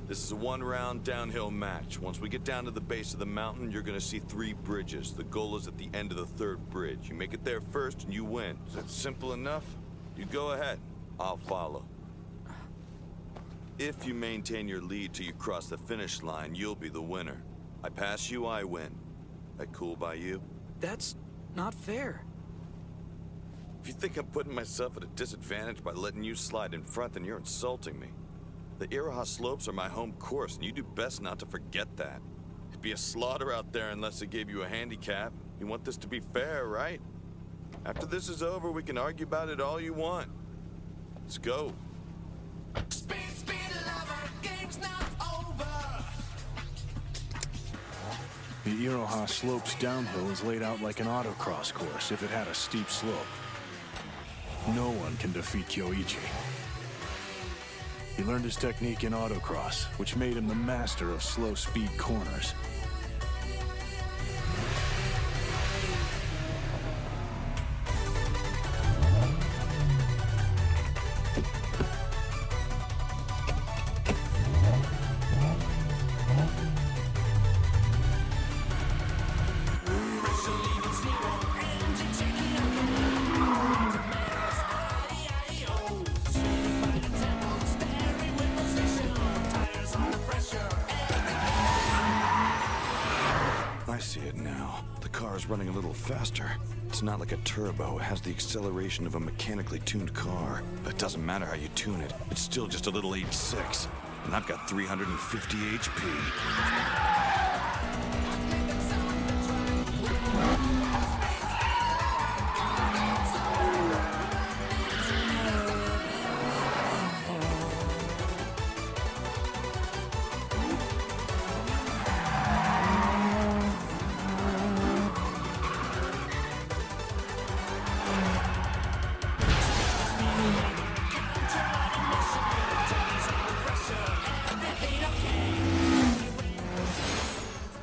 This is a one-round downhill match. Once we get down to the base of the mountain, you're gonna see 3 bridges. The goal is at the end of the 3rd bridge. You make it there first and you win. Is that simple enough? You go ahead. I'll follow. If you maintain your lead till you cross the finish line, you'll be the winner. I pass you, I win. That cool by you? That's not fair. If you think I'm putting myself at a disadvantage by letting you slide in front, then you're insulting me. The Iraha slopes are my home course, and you do best not to forget that. It'd be a slaughter out there unless they gave you a handicap. You want this to be fair, right? After this is over, we can argue about it all you want. Let's go. Speed, lover, game's not over. The Iraha slopes downhill is laid out like an autocross course if it had a steep slope. No one can defeat Kyoichi. He learned his technique in autocross, which made him the master of slow speed corners. I see it now. The car is running a little faster. It's not like a turbo. It has the acceleration of a mechanically tuned car. But it doesn't matter how you tune it. It's still just a little 8.6. And I've got 350 HP.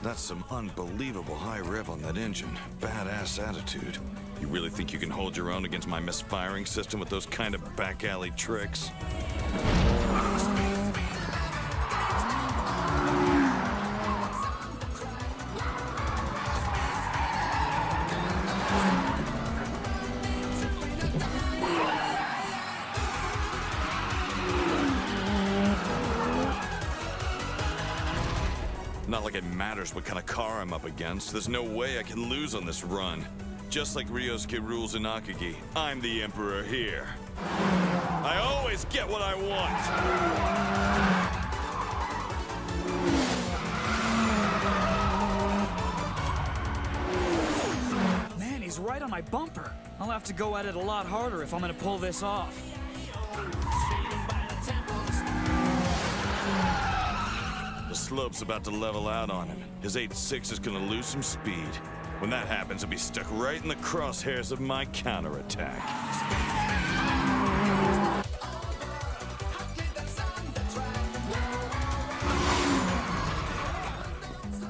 That's some unbelievable high rev on that engine. Badass attitude. You really think you can hold your own against my misfiring system with those kind of back alley tricks? Not like it matters what kind of car I'm up against. There's no way I can lose on this run. Just like Ryosuke rules in Akagi, I'm the emperor here. I always get what I Want. Man, he's right on my bumper. I'll have to go at it a lot harder if I'm gonna pull this off. The slope's about to level out on him. His 8.6 is gonna lose some speed. When that happens, he'll be stuck right in the crosshairs of my counterattack.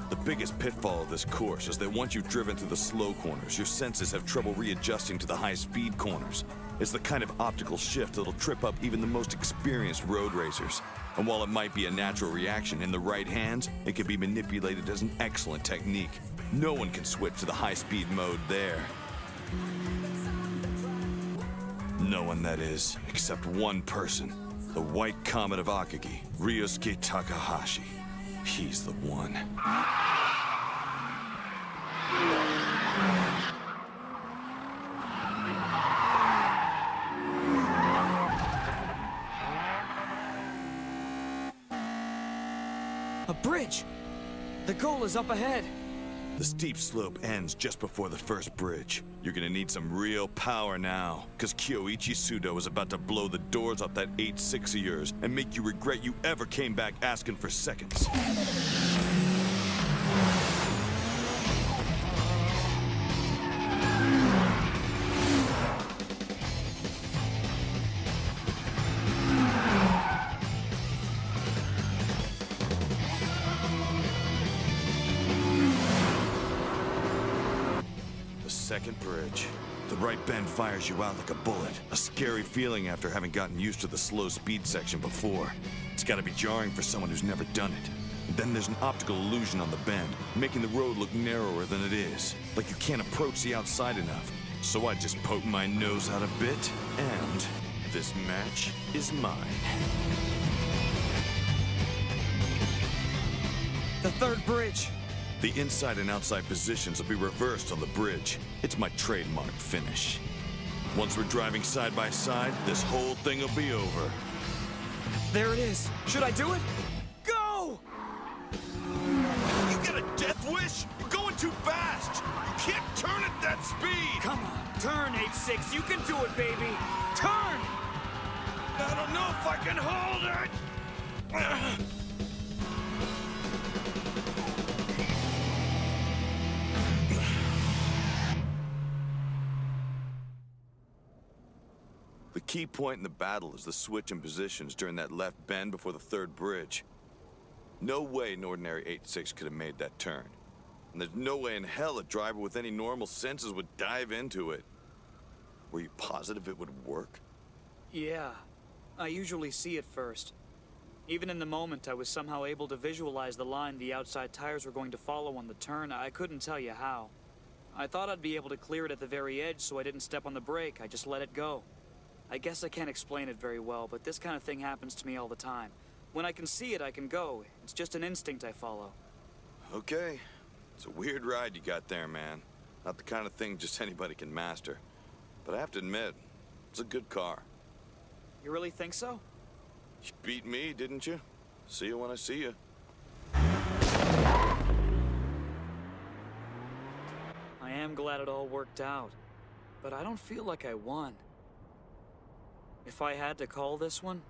The biggest pitfall of this course is that once you've driven through the slow corners, your senses have trouble readjusting to the high-speed corners. It's the kind of optical shift that'll trip up even the most experienced road racers. And while it might be a natural reaction in the right hands, it can be manipulated as an excellent technique. No one can switch to the high-speed mode there. No one, that is, except one person. The White Comet of Akagi, Ryosuke Takahashi. He's the one. A bridge! The goal is up ahead. The steep slope ends just before the first bridge. You're gonna need some real power now, because Kyoichi Sudo is about to blow the doors off that 8.6 of yours and make you regret you ever came back asking for seconds. Second bridge. The right bend fires you out like a bullet. A scary feeling after having gotten used to the slow speed section before. It's gotta be jarring for someone who's never done it. And then there's an optical illusion on the bend, making the road look narrower than it is. Like you can't approach the outside enough. So I just poke my nose out a bit, and this match is mine. The third bridge. The inside and outside positions will be reversed on the bridge. It's my trademark finish. Once we're driving side by side, this whole thing will be over. There it is. Should I do it? Go! You got a death wish? You're going too fast! You can't turn at that speed! Come on, turn 8-6. You can do it, baby. Turn! I don't know if I can hold it! The key point in the battle is the switch in positions during that left bend before the third bridge. No way an ordinary 8-6 could have made that turn. And there's no way in hell a driver with any normal senses would dive into it. Were you positive it would work? Yeah, I usually see it first. Even in the moment, I was somehow able to visualize the line the outside tires were going to follow on the turn. I couldn't tell you how. I thought I'd be able to clear it at the very edge, so I didn't step on the brake. I just let it go. I guess I can't explain it very well, but this kind of thing happens to me all the time. When I can see it, I can go. It's just an instinct I follow. Okay. It's a weird ride you got there, man. Not the kind of thing just anybody can master. But I have to admit, it's a good car. You really think so? You beat me, didn't you? See you when I see you. I am glad it all worked out, but I don't feel like I won. If I had to call this one,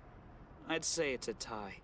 I'd say it's a tie.